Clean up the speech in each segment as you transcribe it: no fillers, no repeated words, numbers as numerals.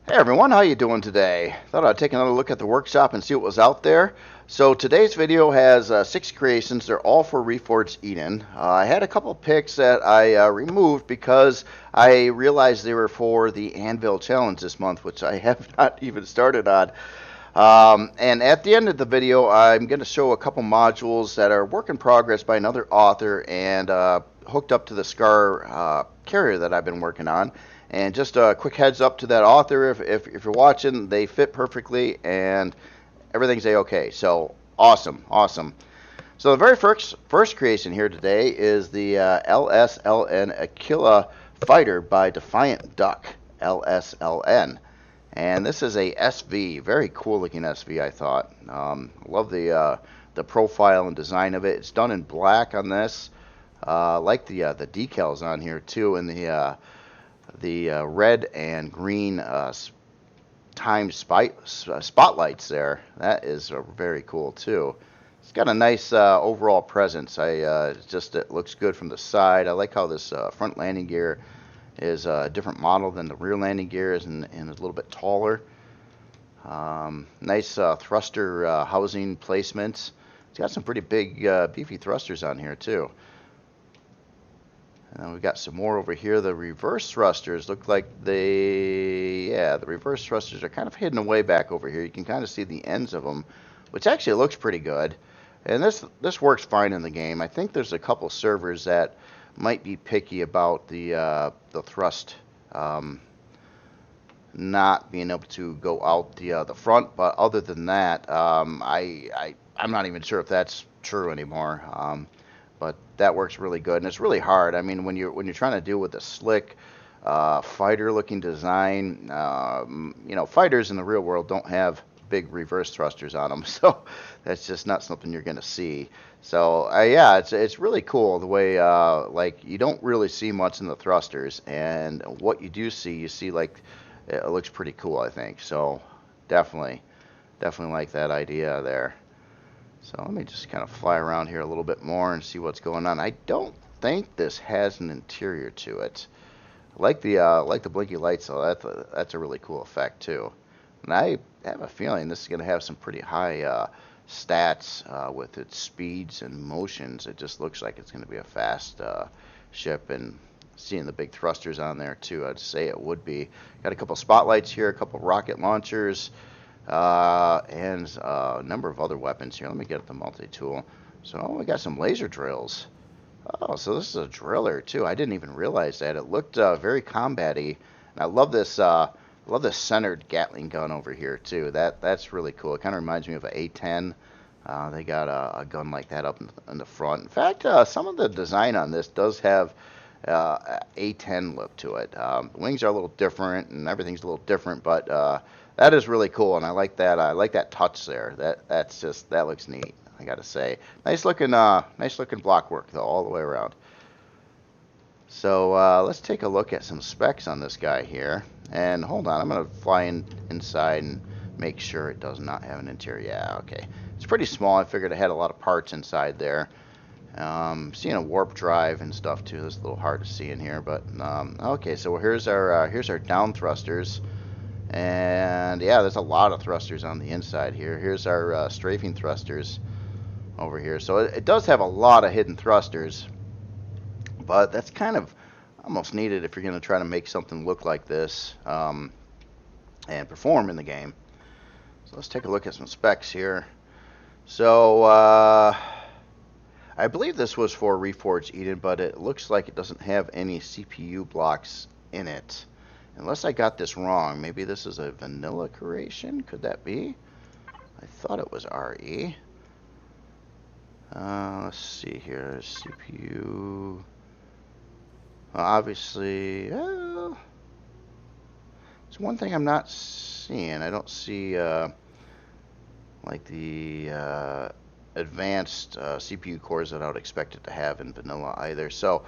Hey everyone, how you doing today? Thought I'd take another look at the workshop and see what was out there. So today's video has 6 creations. They're all for Reforged Eden. I had a couple picks that I removed because I realized they were for the Anvil Challenge this month, which I have not even started on. And at the end of the video, I'm going to show a couple modules that are work in progress by another author and hooked up to the SCAR carrier that I've been working on. And just a quick heads up to that author, if you're watching, they fit perfectly and everything's a-okay. So awesome, awesome. So the very first creation here today is the LSLN Aquila Fighter by DefiantDucky LSLN. And this is a SV, very cool looking SV, I thought. Love the profile and design of it. It's done in black on this. Like the decals on here too, and the red and green timed spotlights there. That is very cool too. It's got a nice overall presence. It looks good from the side. I like how this front landing gear is a different model than the rear landing gear is, and is a little bit taller. Nice thruster housing placements. It's got some pretty big beefy thrusters on here too. And then we've got some more over here. The reverse thrusters look like the reverse thrusters are kind of hidden away back over here. You can kind of see the ends of them, which actually looks pretty good. And this works fine in the game. I think there's a couple servers that might be picky about the thrust not being able to go out the front, but other than that, I'm not even sure if that's true anymore. But that works really good, and it's really hard. I mean, when you're trying to deal with a slick fighter-looking design, fighters in the real world don't have big reverse thrusters on them, so that's just not something you're going to see. So yeah, it's really cool the way like you don't really see much in the thrusters, and what you do see, like it looks pretty cool, I think. So definitely like that idea there. So let me just kind of fly around here a little bit more and see what's going on. I don't think this has an interior to it. I like the blinky lights, though. That's a really cool effect too. And I have a feeling this is going to have some pretty high stats with its speeds and motions. It just looks like it's going to be a fast ship, and seeing the big thrusters on there too, I'd say it would be. Got a couple spotlights here, a couple rocket launchers. And a number of other weapons here. Let me get at the multi-tool. So we got some laser drills. Oh, so this is a driller too. I didn't even realize that. It looked very combat-y. And I love this centered Gatling gun over here too. That's really cool. It kind of reminds me of an A10. They got a gun like that up in the front. In fact, some of the design on this does have A10 look to it. The wings are a little different, and everything's a little different, but that is really cool, and I like that. I like that touch there. That looks neat, I gotta say. Nice looking block work though, all the way around. So let's take a look at some specs on this guy here. And hold on, I'm gonna fly inside and make sure it does not have an interior. Yeah, okay. It's pretty small. I figured it had a lot of parts inside there. Seeing a warp drive and stuff too. It's a little hard to see in here, but okay. So here's our down thrusters. And yeah, there's a lot of thrusters on the inside here. Here's our strafing thrusters over here. So it does have a lot of hidden thrusters, but that's kind of almost needed if you're going to try to make something look like this and perform in the game. So let's take a look at some specs here. So I believe this was for Reforged Eden, but it looks like it doesn't have any CPU blocks in it. Unless I got this wrong. Maybe this is a vanilla creation. Could that be? I thought it was RE. Let's see here. CPU. Obviously, it's one thing I'm not seeing. I don't see like the advanced CPU cores that I would expect it to have in vanilla either. So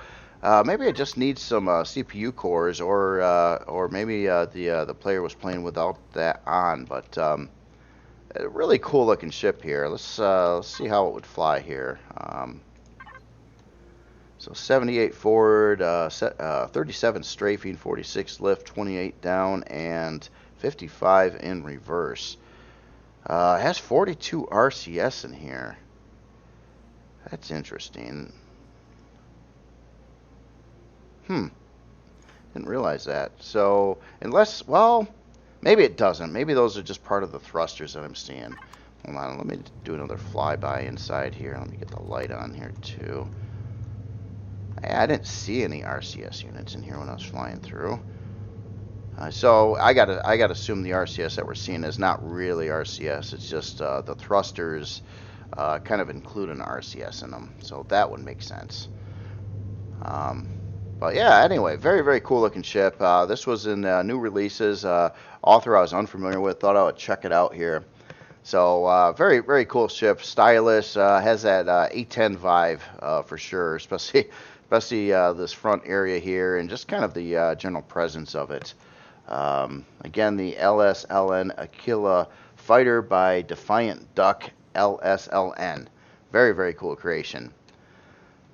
maybe I just need some CPU cores, or maybe the player was playing without that on. But a really cool looking ship here. Let's see how it would fly here. So 78 forward, 37 strafing, 46 lift, 28 down, and 55 in reverse. It has 42 RCS in here. That's interesting. Didn't realize that. So, unless, well, maybe it doesn't. Maybe those are just part of the thrusters that I'm seeing. Hold on, let me do another flyby inside here. Let me get the light on here, too. I didn't see any RCS units in here when I was flying through. So I gotta assume the RCS that we're seeing is not really RCS. It's just the thrusters kind of include an RCS in them. So that would make sense. But yeah, anyway, very, very cool looking ship. This was in new releases. Author I was unfamiliar with. Thought I would check it out here. So very, very cool ship. Stylish. Has that A10 vibe for sure, especially this front area here and just kind of the general presence of it. Again, the LSLN Aquila Fighter by DefiantDucky LSLN. Very, very cool creation.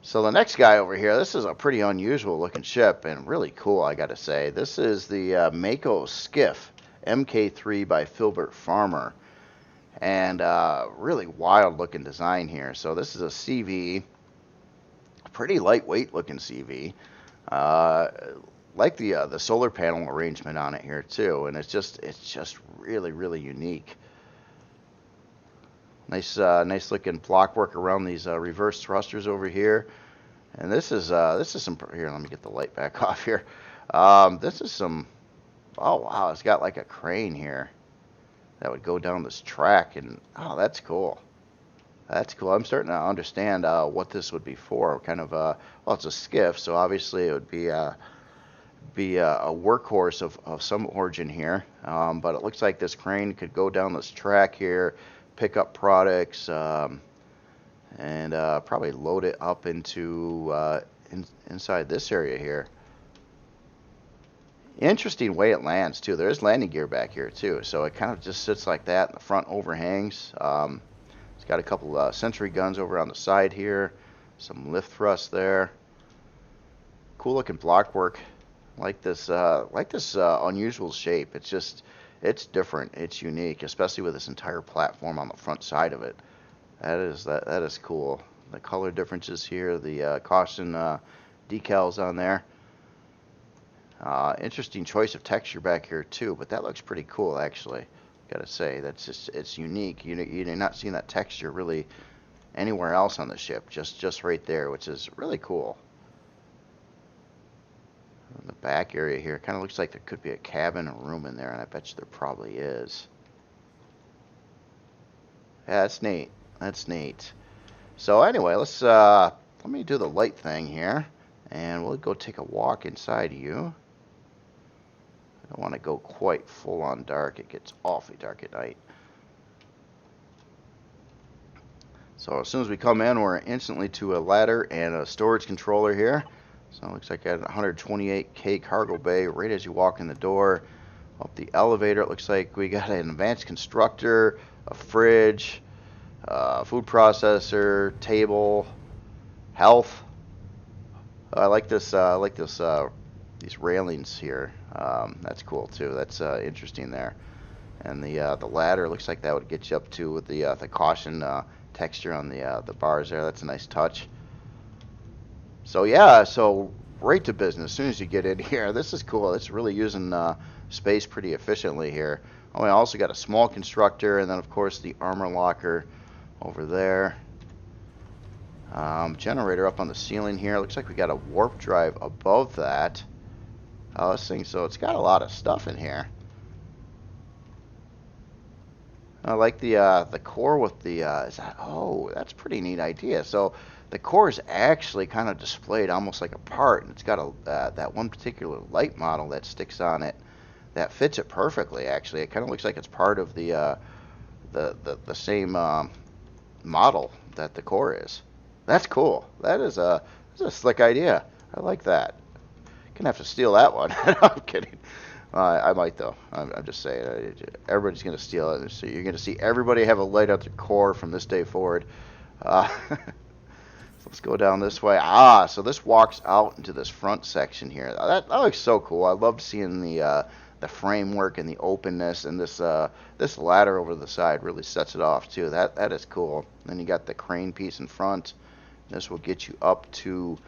So the next guy over here, this is a pretty unusual looking ship and really cool, I gotta say. This is the Mako Skiff MK3 by Filbert Farmer. And really wild looking design here. So this is a CV, pretty lightweight looking CV. Like the solar panel arrangement on it here too, and it's just really, really unique. Nice looking block work around these reverse thrusters over here, and this is some here. Let me get the light back off here. This is some. Oh wow, it's got like a crane here that would go down this track, and oh, that's cool. That's cool. I'm starting to understand what this would be for. Kind of well, it's a skiff, so obviously it would be a workhorse of some origin here, but it looks like this crane could go down this track here, pick up products, and probably load it up into inside this area here. Interesting way it lands too. There's landing gear back here too, so it kind of just sits like that, and the front overhangs. It's got a couple sentry guns over on the side here, some lift thrust there. Cool looking block work. Like this unusual shape. It's different. It's unique, especially with this entire platform on the front side of it. That is cool. The color differences here, the caution decals on there. Interesting choice of texture back here too, but that looks pretty cool actually. Gotta say, it's unique. You're not seeing that texture really anywhere else on the ship. Just right there, which is really cool. In the back area here, kind of looks like there could be a cabin or room in there, and I bet you there probably is. Yeah, that's neat. That's neat. So anyway, let me do the light thing here, and we'll go take a walk inside you. I don't want to go quite full on dark. It gets awfully dark at night. So as soon as we come in, we're instantly to a ladder and a storage controller here. So it looks like I got a 128K cargo bay right as you walk in the door. Up the elevator, it looks like we got an advanced constructor, a fridge, food processor, table, health. I like this. These railings here. That's cool too. That's interesting there. And the ladder looks like that would get you up to with the caution texture on the bars there. That's a nice touch. So yeah, so right to business. As soon as you get in here, this is cool. It's really using space pretty efficiently here. Oh, we also got a small constructor, and then of course the armor locker over there. Generator up on the ceiling here. Looks like we got a warp drive above that. This thing, so it's got a lot of stuff in here. I like the core with the oh, that's a pretty neat idea. So the core is actually kind of displayed almost like a part, and it's got that one particular light model that sticks on it that fits it perfectly. Actually, it kind of looks like it's part of the same model that the core is. That's cool. That's a slick idea. I like that. Gonna have to steal that one. No, I'm kidding. I might though. I'm just saying. Everybody's gonna steal it. So you're gonna see everybody have a light at their core from this day forward. Let's go down this way. So this walks out into this front section here. That looks so cool. I love seeing the the framework and the openness, and this ladder over the side really sets it off too. That is cool. Then you got the crane piece in front. This will get you up to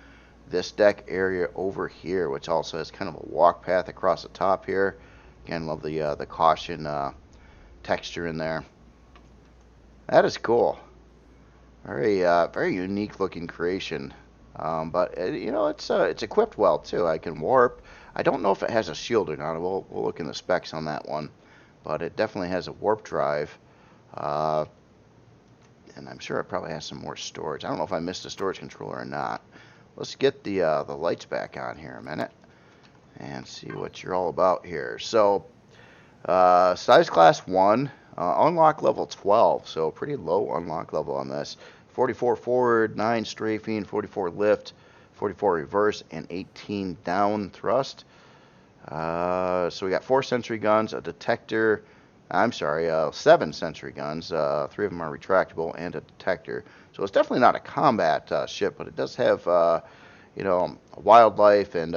this deck area over here, which also has kind of a walk path across the top here. Again, love the caution texture in there. That is cool. Very unique looking creation. But you know, it's equipped well too. I can warp. I don't know if it has a shield or not. We'll look in the specs on that one. But it definitely has a warp drive. And I'm sure it probably has some more storage. I don't know if I missed a storage controller or not. Let's get the lights back on here a minute and see what you're all about here. So, size class 1, unlock level 12, so pretty low unlock level on this. 44 forward, 9 strafing, 44 lift, 44 reverse, and 18 down thrust. So we got 4 sentry guns, a detector. I'm sorry, 7 sentry guns. 3 of them are retractable, and a detector. So it's definitely not a combat ship, but it does have, you know, wildlife and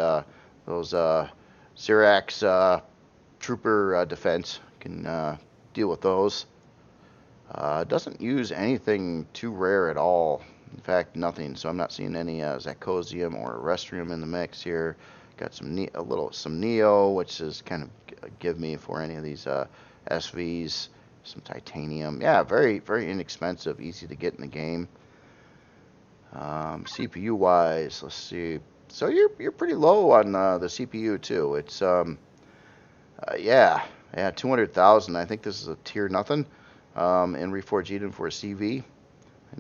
those Syrax trooper defense. Can deal with those. Doesn't use anything too rare at all. In fact, nothing. So I'm not seeing any Zacosium or Restrium in the mix here. Got some Neo, which is kind of give me for any of these SVs. Some titanium. Yeah, very inexpensive, easy to get in the game. CPU wise, let's see. So you're pretty low on the CPU too. It's yeah, 200,000. I think this is a tier nothing. In Reforged Eden for a CV. You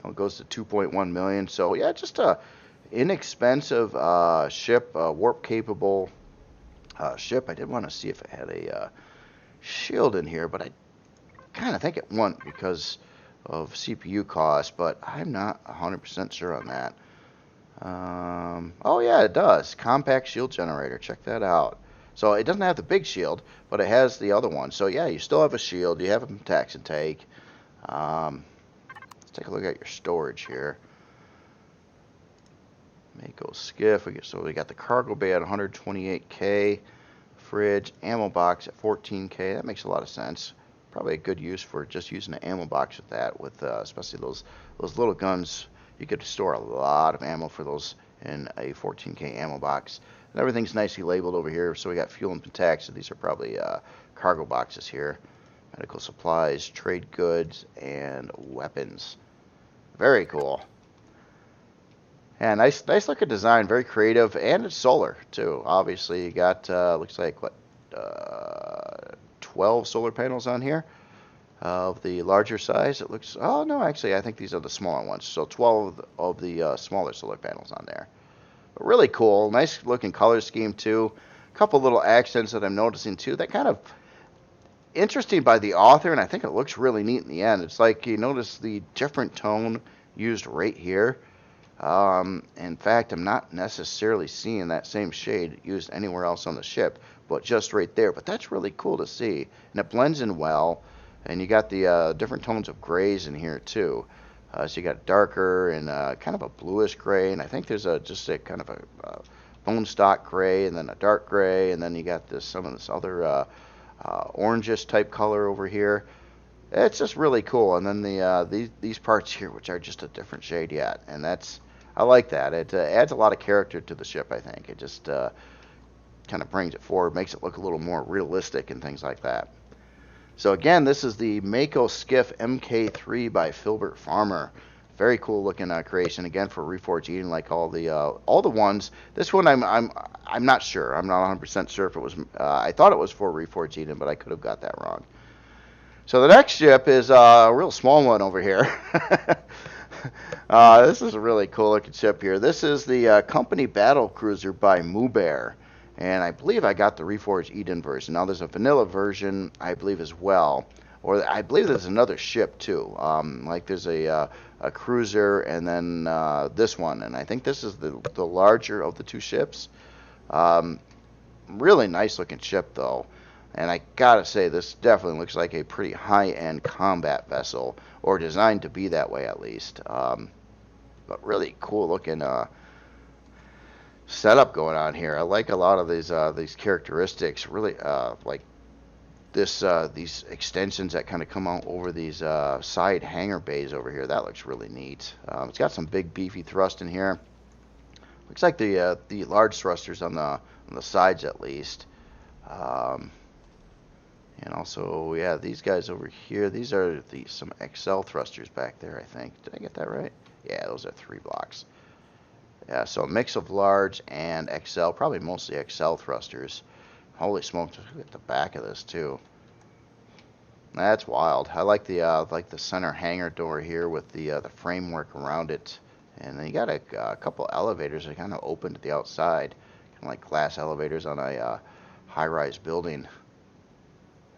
know, it goes to 2.1 million. So yeah, just a inexpensive ship, warp capable ship. I did want to see if it had a shield in here, but I kind of think it won't because of CPU cost, but I'm not 100% sure on that. Oh yeah, it does. Compact shield generator. Check that out. So it doesn't have the big shield, but it has the other one. So yeah, you still have a shield. You have a tax and take. Let's take a look at your storage here. Mako skiff. So we got the cargo bay at 128K. Fridge, ammo box at 14K. That makes a lot of sense. Probably a good use for just using an ammo box with that, with especially those little guns. You could store a lot of ammo for those in a 14K ammo box. And everything's nicely labeled over here. So we got fuel and tax. So these are probably cargo boxes here. Medical supplies, trade goods, and weapons. Very cool. And nice looking design, very creative, and it's solar too. Obviously, you got looks like what 12 solar panels on here of the larger size. It looks. Oh no, actually, I think these are the smaller ones. So 12 of the smaller solar panels on there. But really cool, nice looking color scheme too. A couple little accents that I'm noticing too. That kind of interesting by the author, and I think it looks really neat in the end. It's like you notice the different tone used right here. In fact, I'm not necessarily seeing that same shade used anywhere else on the ship, but just right there. But that's really cool to see, and it blends in well. And you got the different tones of grays in here too. So you got darker and kind of a bluish gray, and I think there's just a kind of a bone stock gray, and then a dark gray, and then you got some of this other orangish type color over here. It's just really cool. And then these parts here, which are just a different shade yet, and I like that. It adds a lot of character to the ship. I think it just kind of brings it forward, makes it look a little more realistic and things like that. So again, this is the Mako Skiff MK3 by Filbert Farmer. Very cool looking creation. Again, for Reforged Eden, like all the ones. This one I'm not sure. I'm not 100% sure if it was. I thought it was for Reforged Eden, but I could have got that wrong. So the next ship is a real small one over here. This is a really cool looking ship here. This is the Company Battle Cruiser by Mubear. And I believe I got the Reforged Eden version. Now there's a vanilla version, I believe, as well. Or I believe there's another ship too. Like there's a cruiser and then this one. And I think this is the larger of the two ships. Really nice looking ship though. And I gotta say, this definitely looks like a pretty high-end combat vessel, or designed to be that way at least. But really cool looking setup going on here. I like a lot of these characteristics. Really, like this these extensions that kind of come out over these side hangar bays over here. That looks really neat. It's got some big beefy thrust in here. Looks like the large thrusters on the sides at least. Um, and also, yeah, these guys over here. These are some XL thrusters back there. I think. Did I get that right? Yeah, those are 3 blocks. Yeah, so a mix of large and XL, probably mostly XL thrusters. Holy smokes, look at the back of this too. That's wild. I like the center hangar door here with the framework around it, and then you got a couple elevators that kind of open to the outside, kind of like glass elevators on a high-rise building.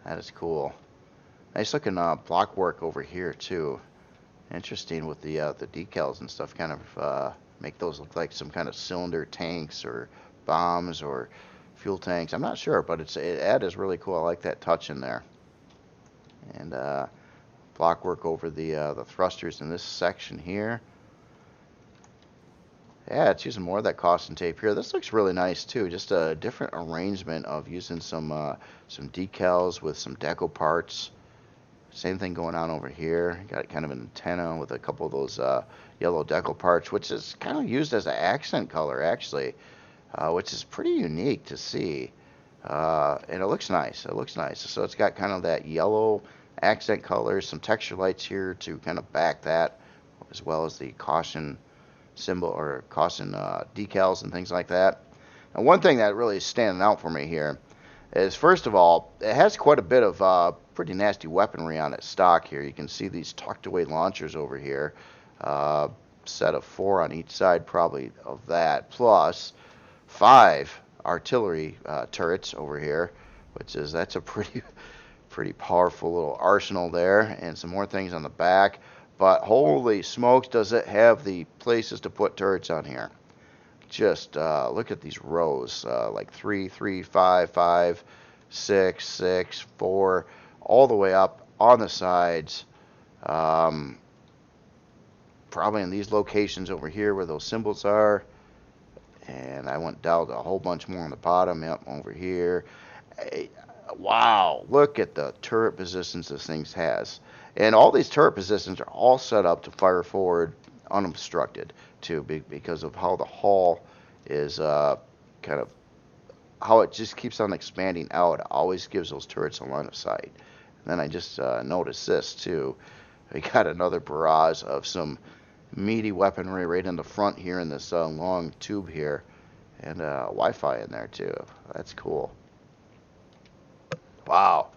That is cool. Nice looking block work over here too. Interesting with the decals and stuff. Kind of make those look like some kind of cylinder tanks or bombs or fuel tanks. I'm not sure, but that is really cool. I like that touch in there. And block work over the thrusters in this section here. Yeah, it's using more of that caution tape here. This looks really nice too. Just a different arrangement of using some decals with some deco parts. Same thing going on over here. Got kind of an antenna with a couple of those yellow decal parts, which is kind of used as an accent color actually, which is pretty unique to see. And it looks nice. It looks nice. So it's got kind of that yellow accent color, some texture lights here to kind of back that, as well as the caution symbol or caution decals and things like that. And one thing that really is standing out for me here is, first of all, it has quite a bit of pretty nasty weaponry on its stock here. You can see these tucked away launchers over here, set of 4 on each side probably of that, plus 5 artillery turrets over here, that's a pretty powerful little arsenal there, and some more things on the back. But holy smokes, does it have the places to put turrets on here. Just look at these rows, like 3, 3, 5, 5, 6, 6, 4, all the way up on the sides. Probably in these locations over here where those symbols are. And I went down a whole bunch more on the bottom, yep, over here. Wow, look at the turret positions this thing has. And all these turret positions are all set up to fire forward unobstructed too, because of how the hull is kind of how it just keeps on expanding out. It always gives those turrets a line of sight. And then I just noticed this too. We got another barrage of some meaty weaponry right in the front here in this long tube here, and Wi-Fi in there too. That's cool. Wow.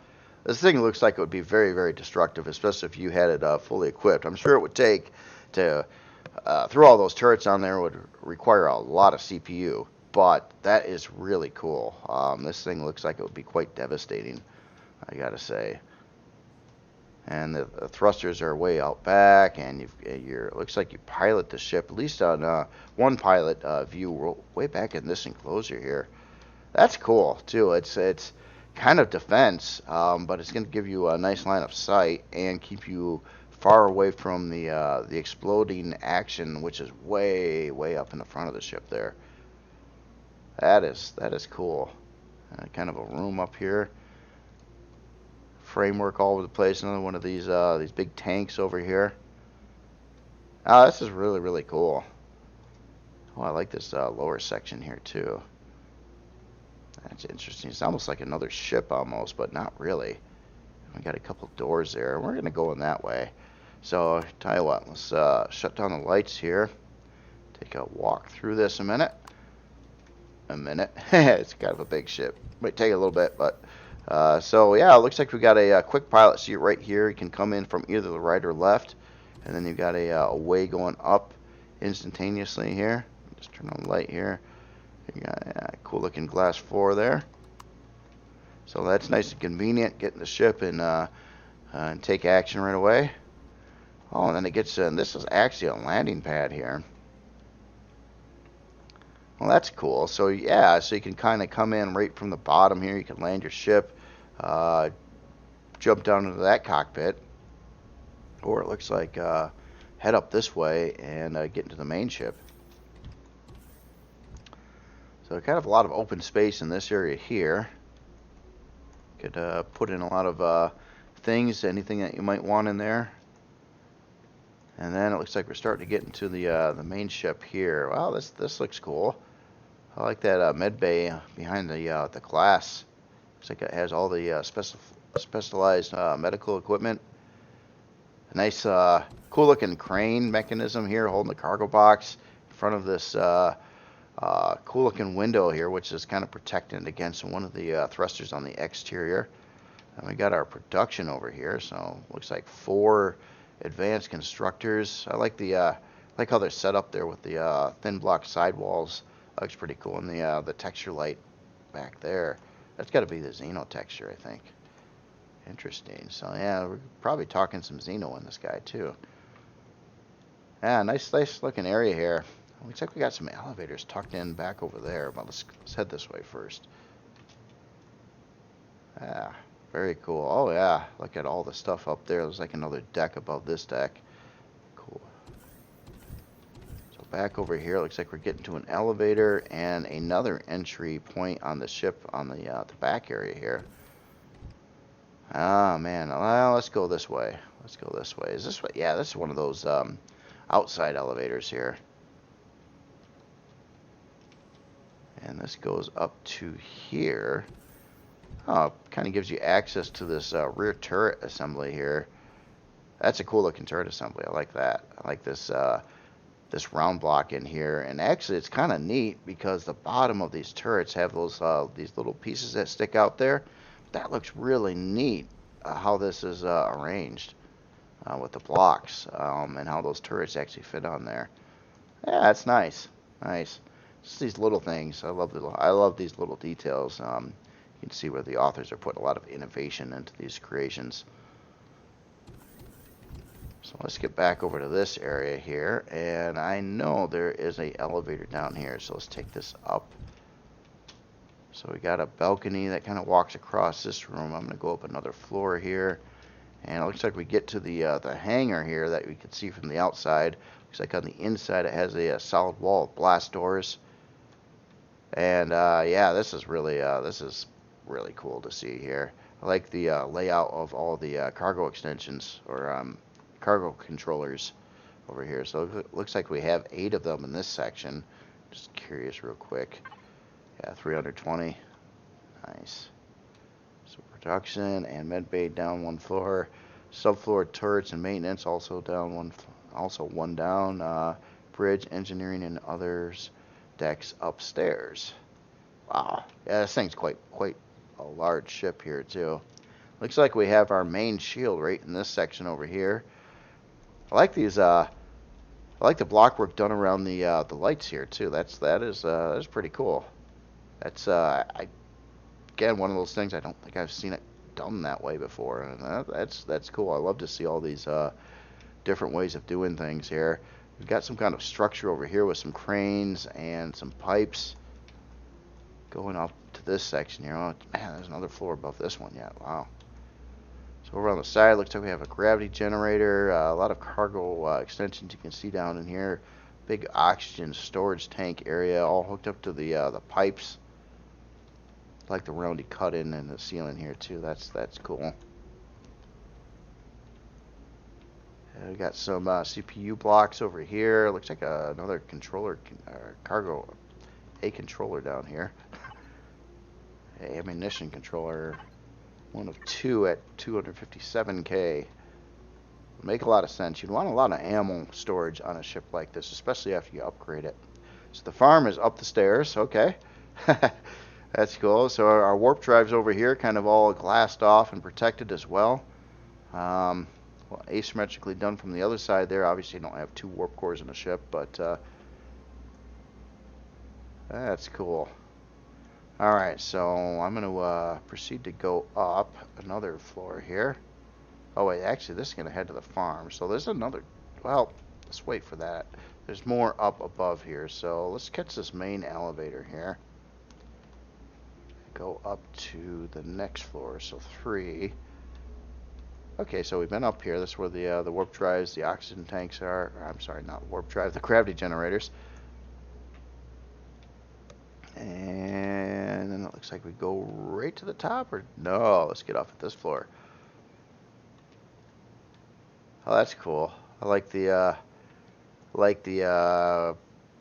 This thing looks like it would be very, very destructive, especially if you had it fully equipped. I'm sure it would take to throw all those turrets on there would require a lot of CPU, but that is really cool. This thing looks like it would be quite devastating, I gotta say. And the thrusters are way out back, and it looks like you pilot the ship, at least on one pilot view, way back in this enclosure here. That's cool too. It's kind of defense, but it's going to give you a nice line of sight and keep you far away from the exploding action, which is way up in the front of the ship there. That is cool. Kind of a room up here. Framework all over the place. Another one of these big tanks over here. This is really cool. Oh, I like this lower section here too. That's interesting. It's almost like another ship almost, but not really. We got a couple doors there. We're going to go in that way. So, tell you what, let's shut down the lights here. Take a walk through this a minute. It's kind of a big ship. Might take a little bit, but... so, yeah, it looks like we got a quick pilot seat right here. You can come in from either the right or left. And then you've got a way going up instantaneously here. Just turn on the light here. You got a cool looking glass floor there. So that's nice and convenient, getting the ship and take action right away. Oh, and then it gets in. This is actually a landing pad here. Well, that's cool. So yeah, so you can kind of come in right from the bottom here. You can land your ship, jump down into that cockpit, or it looks like head up this way and get into the main ship. So kind of a lot of open space in this area here. Could put in a lot of things, anything that you might want in there. And then it looks like we're starting to get into the main ship here. Wow, this looks cool. I like that med bay behind the glass. Looks like it has all the specialized medical equipment. A nice, cool looking crane mechanism here holding the cargo box in front of this cool looking window here, which is kind of protected against one of the thrusters on the exterior. And we got our production over here, so looks like 4 advanced constructors. I like like how they're set up there with the thin block sidewalls. Looks pretty cool, and the texture light back there. That's got to be the Xeno texture, I think. Interesting. So yeah, we're probably talking some Xeno in this guy too. Yeah, nice looking area here. Looks like we got some elevators tucked in back over there, but let's head this way first. Yeah, very cool. Oh yeah, look at all the stuff up there. There's like another deck above this deck. Cool. So back over here, looks like we're getting to an elevator and another entry point on the ship on the back area here. Ah man, well, let's go this way. Let's go this way. Is this way? Yeah, this is one of those outside elevators here. And this goes up to here. Oh, kind of gives you access to this rear turret assembly here. That's a cool looking turret assembly. I like that. I like this this round block in here. And actually, it's kind of neat because the bottom of these turrets have those these little pieces that stick out there. That looks really neat. How this is arranged with the blocks and how those turrets actually fit on there. Yeah, that's nice. Nice. Just these little things. I love these little details. You can see where the authors are putting a lot of innovation into these creations. So let's get back over to this area here, and I know there is an elevator down here, so let's take this up. So we got a balcony that kind of walks across this room. I'm going to go up another floor here, and it looks like we get to the hangar here that we can see from the outside. Looks like on the inside it has a solid wall of blast doors. And yeah, this is really cool to see here. I like the layout of all the cargo extensions or cargo controllers over here. So it looks like we have 8 of them in this section. Just curious real quick. Yeah, 320. Nice. So production and medbay down 1 floor. Subfloor turrets and maintenance also down one down. Bridge, engineering, and others decks upstairs. Wow. Yeah, this thing's quite a large ship here too. Looks like we have our main shield right in this section over here. I like these I like the block work done around the lights here too. That is pretty cool. That's again one of those things I don't think I've seen it done that way before, and that's cool. I love to see all these different ways of doing things here. We've got some kind of structure over here with some cranes and some pipes going up to this section here. Oh man, there's another floor above this one yet. Wow. So over on the side, looks like we have a gravity generator, a lot of cargo extensions you can see down in here. Big oxygen storage tank area, all hooked up to the pipes. Like the roundy cut in the ceiling here too. That's cool. And we got some CPU blocks over here. Looks like another controller, cargo, a controller down here. A ammunition controller, one of 2 at 257K. Make a lot of sense. You'd want a lot of ammo storage on a ship like this, especially after you upgrade it. So the farm is up the stairs. Okay. That's cool. So our warp drive's over here, kind of all glassed off and protected as well. Well, asymmetrically done from the other side there. Obviously, you don't have 2 warp cores in a ship, but that's cool. Alright, so I'm going to proceed to go up another floor here. Oh wait, actually this is going to head to the farm. So there's another, well, let's wait for that. There's more up above here, so let's catch this main elevator here. Go up to the next floor, so 3. Okay, so we've been up here. This is where the warp drives, the oxygen tanks are. I'm sorry, not warp drive, the gravity generators. And then it looks like we go right to the top, or no, let's get off at this floor. Oh, that's cool. I like the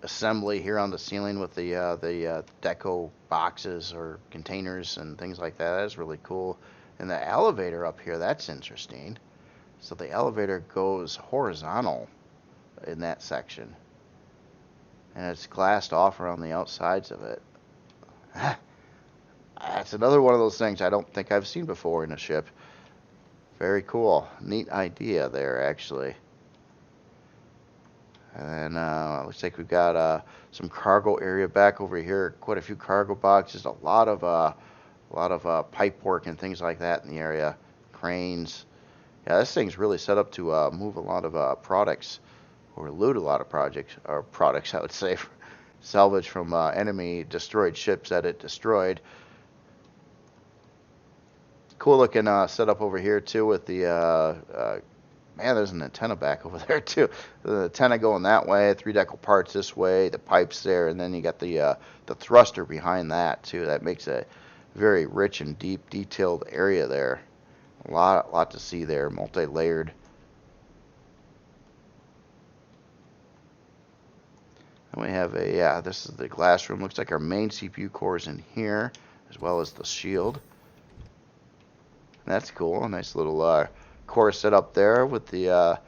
assembly here on the ceiling with the deco boxes or containers and things like that. That is really cool. And the elevator up here, that's interesting. So the elevator goes horizontal in that section, and it's glassed off around the outsides of it. That's another one of those things I don't think I've seen before in a ship. Very cool. Neat idea there, actually. And then looks like we've got some cargo area back over here. Quite a few cargo boxes. A lot of pipe work and things like that in the area. Cranes. Yeah, this thing's really set up to move a lot of products, or loot a lot of products, I would say, salvage from enemy destroyed ships that it destroyed. Cool looking setup over here too with the man, there's an antenna back over there too. The antenna going that way, 3 decal parts this way, the pipes there, and then you got the thruster behind that too. That makes a very rich and deep, detailed area there. A lot to see there, multi-layered. And we have this is the glass room. Looks like our main CPU core is in here, as well as the shield. And that's cool. A nice little core set up there with the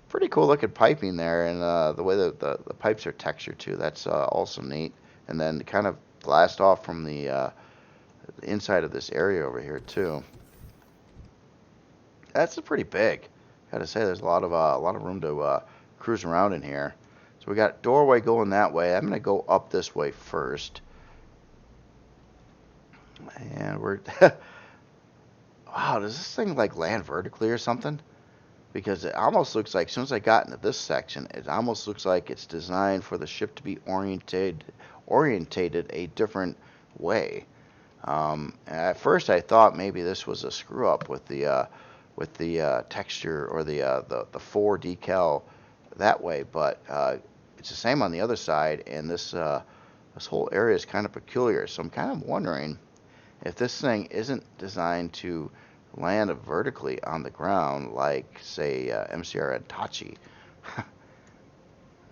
pretty cool looking piping there, and the way that the pipes are textured too. That's also neat. And then kind of glassed off from the inside of this area over here too. That's pretty big. Gotta say, there's a lot of room to cruise around in here. So we got doorway going that way. I'm gonna go up this way first, and we're wow, does this thing like land vertically or something? Because it almost looks like, as soon as I got into this section, it almost looks like it's designed for the ship to be orientated a different way. At first I thought maybe this was a screw up with the texture, or the 4 decal that way, but it's the same on the other side, and this whole area is kind of peculiar. So I'm kind of wondering if this thing isn't designed to land vertically on the ground like, say, MCR and Tachi.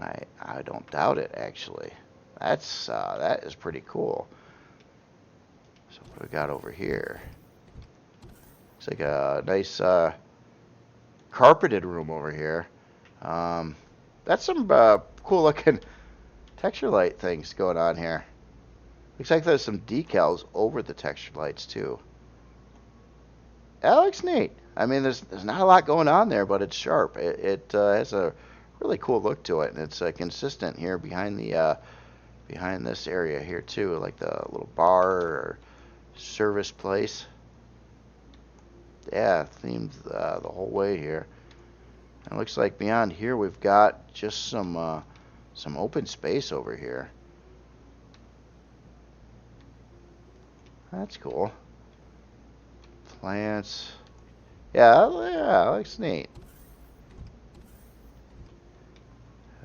I don't doubt it, actually. That is pretty cool. So what do we got over here? Looks like a nice carpeted room over here. That's some cool looking texture light things going on here. Looks like there's some decals over the texture lights too. That looks neat. I mean, there's not a lot going on there, but it's sharp. It has a really cool look to it, and it's consistent here behind the behind this area here too, like the little bar or service place. Yeah, themed the whole way here. And it looks like beyond here we've got just some open space over here. That's cool. Plants. Yeah, that looks neat.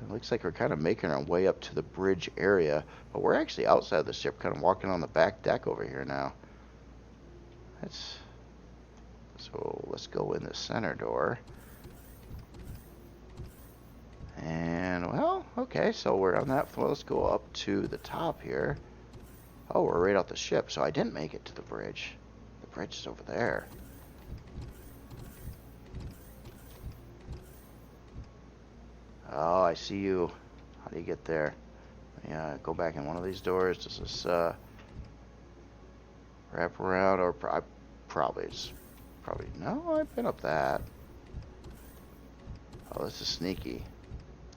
It looks like we're kind of making our way up to the bridge area, but we're actually outside the ship, kind of walking on the back deck over here now. So let's go in the center door. And, well, okay, so we're on that floor. Let's go up to the top here. Oh, we're right off the ship, so I didn't make it to the bridge. The bridge is over there. Oh, I see you. How do you get there? Yeah, go back in one of these doors. Does this wrap around? Or probably no, I've been up that. Oh, this is sneaky.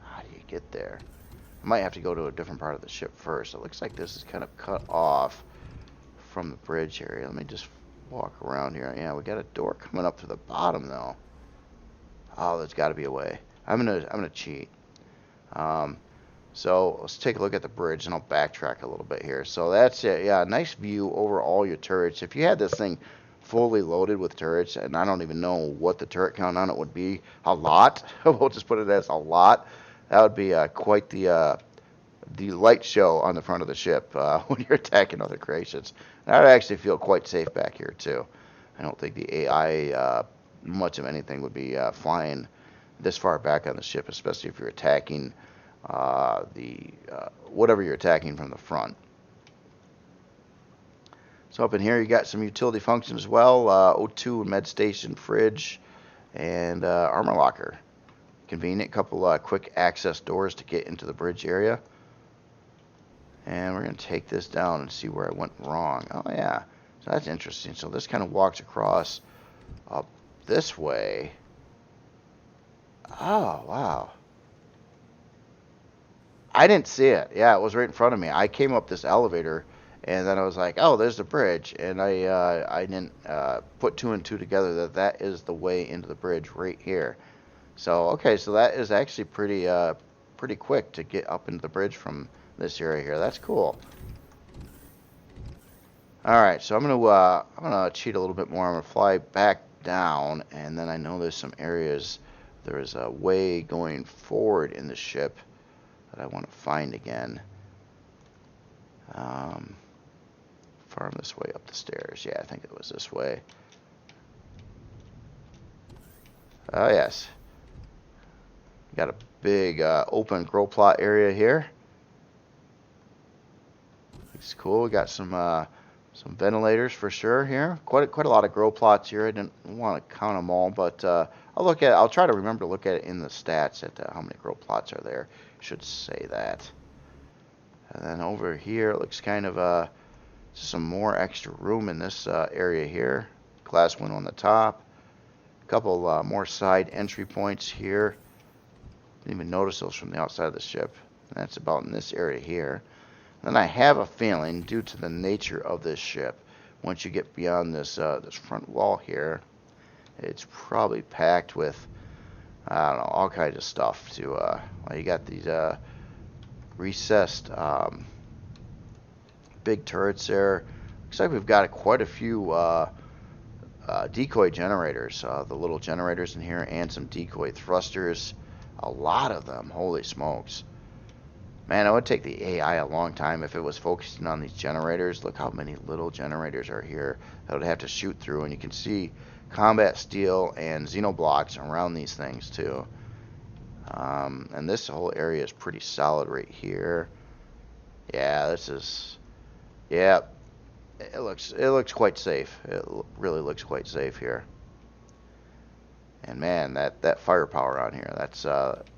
How do you get there? I might have to go to a different part of the ship first. It looks like this is kind of cut off from the bridge area. Let me just walk around here. Yeah, we got a door coming up to the bottom though. Oh, there's got to be a way. I'm gonna cheat. So let's take a look at the bridge, and I'll backtrack a little bit here. So that's it. Yeah, nice view over all your turrets. If you had this thing fully loaded with turrets, and I don't even know what the turret count on it would be, a lot. We'll just put it as a lot. That would be quite the the light show on the front of the ship when you're attacking other creations. And I'd actually feel quite safe back here too. I don't think the AI much of anything would be flying this far back on the ship, especially if you're attacking whatever you're attacking from the front. So up in here you got some utility functions as well, O2 med station, fridge, and armor locker. Convenient, couple quick access doors to get into the bridge area. And we're going to take this down and see where I went wrong. Oh yeah, so that's interesting. So this kind of walks across up this way. Oh wow, I didn't see it. Yeah, it was right in front of me. I came up this elevator and then I was like, oh, there's the bridge, and I didn't put two and two together that that is the way into the bridge right here. So okay, so that is actually pretty quick to get up into the bridge from this area here. That's cool. All right, so I'm gonna cheat a little bit more. I'm gonna fly back down, and then I know there's some areas. There is a way going forward in the ship that I want to find again. Farm this way up the stairs. Yeah, I think it was this way. Oh yes. Got a big open grow plot area here. Looks cool. We got some ventilators for sure here. Quite a lot of grow plots here. I didn't want to count them all, but I'll try to remember to look at it in the stats at how many grow plots are there. Should say that. And then over here it looks kind of some more extra room in this area here. Glass window on the top. A couple more side entry points here. Didn't even notice those from the outside of the ship. And that's about in this area here. And I have a feeling, due to the nature of this ship, once you get beyond this this front wall here, it's probably packed with, I don't know, all kinds of stuff. Well, you got these recessed big turrets there. Looks like we've got quite a few decoy generators, the little generators in here, and some decoy thrusters. A lot of them, holy smokes. Man, it would take the AI a long time if it was focusing on these generators. Look how many little generators are here that would have to shoot through, and you can see combat steel and xenoblocks around these things too. And this whole area is pretty solid right here. Yeah, this is, yeah, it looks quite safe. It really looks quite safe here. And man, that firepower on here, that's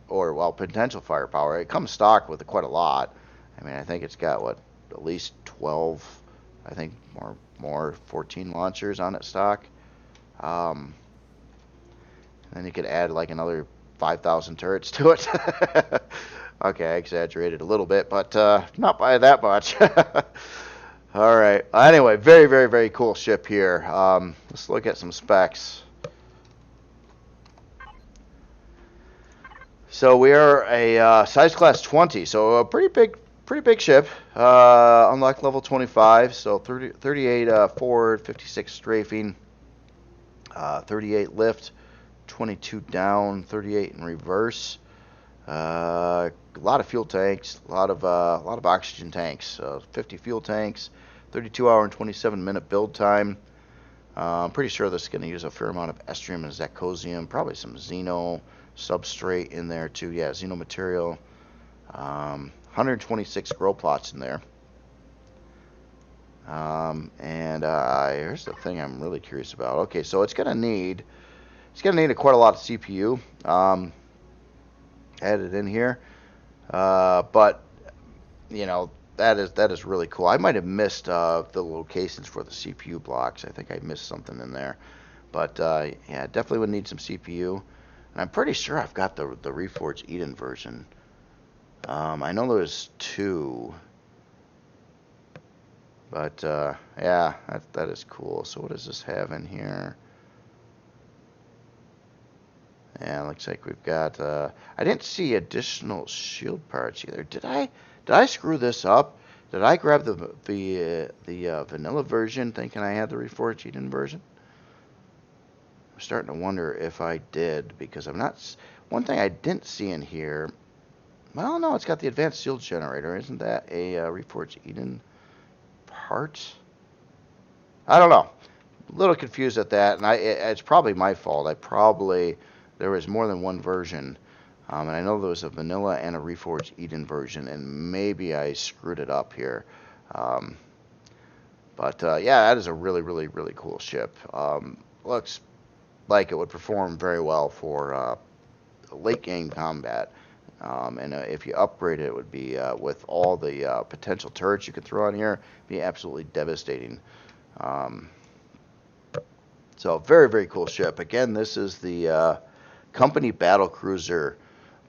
or well, potential firepower. It comes stocked with quite a lot. I mean, I think it's got what, at least 12, I think more 14 launchers on it stock. And then you could add like another 5,000 turrets to it. Okay, I exaggerated a little bit, but not by that much. All right. Anyway, very cool ship here. Let's look at some specs. So we are a size class 20, so a pretty big ship. Unlocked level 25, so 38 forward, 56 strafing, 38 lift, 22 down, 38 in reverse. A lot of fuel tanks, a lot of oxygen tanks. 50 fuel tanks, 32-hour and 27-minute build time. I'm pretty sure this is going to use a fair amount of estrium and zirconium, probably some xeno substrate in there too. Yeah, xeno material. 126 grow plots in there. And here's the thing I'm really curious about. Okay, so it's gonna need quite a lot of CPU added in here. But you know, that is really cool. I might have missed the locations for the CPU blocks. I think I missed something in there. But yeah, definitely would need some CPU. And I'm pretty sure I've got the Reforged Eden version. I know there's two. But yeah, that is cool. So what does this have in here? Yeah, looks like we've got. I didn't see additional shield parts either. Did I screw this up? Did I grab the vanilla version, thinking I had the Reforged Eden version? I'm starting to wonder if I did, because I'm not. One thing I didn't see in here. Well, no, it's got the advanced shield generator. Isn't that a Reforged Eden part? I don't know. A little confused at that, and it's probably my fault. There was more than one version, and I know there was a vanilla and a Reforged Eden version, and maybe I screwed it up here. Um, but yeah, that is a really, really, really cool ship. Looks like it would perform very well for late game combat. And if you upgrade it, it would be with all the potential turrets you could throw on here, be absolutely devastating. Um, so very, very cool ship. Again, this is the company battle cruiser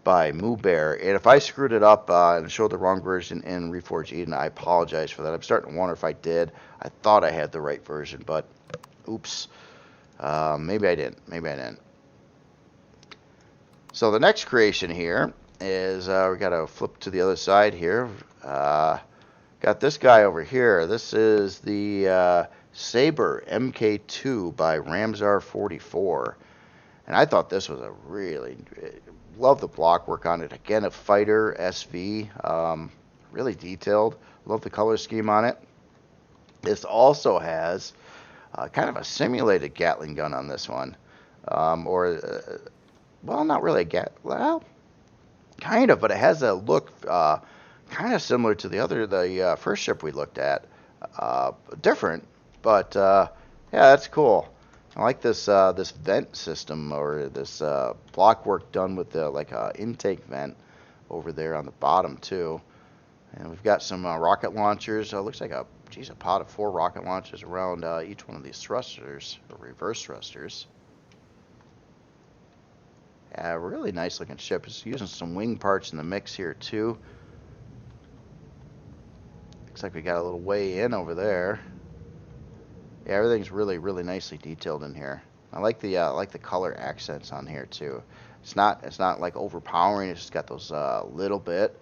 by Moo Bear. And if I screwed it up and showed the wrong version in Reforged Eden, I apologize for that. I'm starting to wonder if I did. I thought I had the right version, but oops. Maybe I didn't. Maybe I didn't. So the next creation here is we got to flip to the other side here. Got this guy over here. This is the Saber MK2 by Ramzar44. And I thought this was a really, love the block work on it. Again, a fighter SV, really detailed. Love the color scheme on it. This also has kind of a simulated Gatling gun on this one. Well, not really well, kind of, but it has a look kind of similar to the first ship we looked at. Different, but yeah, that's cool. I like this this vent system, or this block work done with the like intake vent over there on the bottom too. And we've got some rocket launchers. Looks like a pod of 4 rocket launchers around each one of these thrusters, or reverse thrusters. Yeah, really nice looking ship. It's using some wing parts in the mix here too. Looks like we got a little way in over there. Yeah, everything's really, really nicely detailed in here. I like the color accents on here too. It's not like overpowering. It's just got those a little bit,